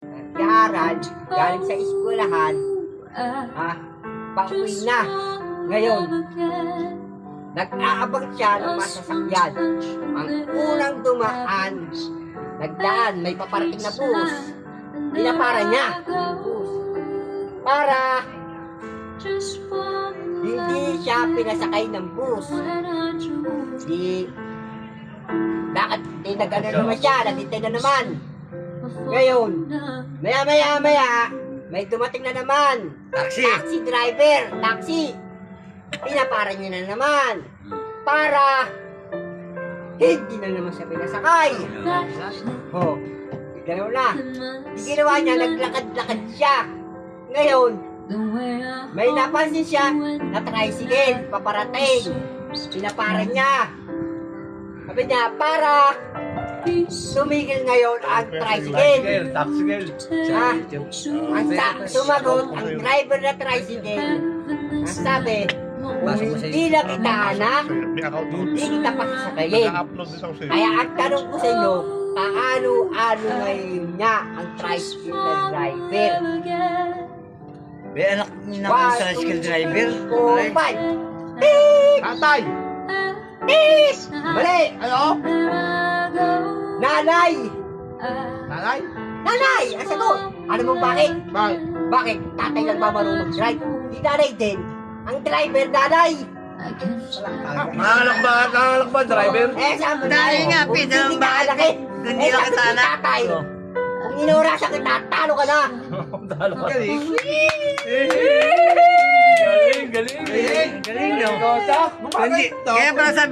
nag-aaral, galing sa eskwelahan, pauwi na. Ngayon, nag-aabang siya ng masasakyan. Ang unang dumaan, nagdaan, may paparating na bus. Pinapara niya yung bus. Para hindi siya pinasakay ng bus. Nag-ano naman siya, naghintay na naman. Ngayon, maya, may dumating na naman. Taxi Driver, taxi. Pinapara niya na naman. Para hindi na naman siya pinasakay. Oh, gano'n na. Yung ginawa niya, naglakad-lakad siya. Ngayon, may napansin siya na tricycle, paparating. Pinapara niya. Sabi niya, para tumigil ngayon ang tricycle. Sumagot ang driver na tricycle. Ang sabi, kung hindi na kita anak, hindi kita pakisakayin. Kaya ang tanong ko sa inyo, paano ngayon niya ang tricycle na driver? May anak naman sa tricycle driver. 1, 2, 3, 4, 5. Beep! Tatay! Beep! Mali! Ano? Nanay! Nanay? Nanay! Ang sagot! Ano mo bakit? Bakit? Bakit? Tatay lang ba marunong mag-drive? Di nanay din. Ang driver, nanay! Nangalak ba, driver? Eh, sabi na Dahil nga, kung pinang hindi ka bakit? alaki. Hindi lang sabi kita ni anak. tatay, kung inurasan kita, talo ka na. Galing. Galing no? Galing. Kaya pala sabi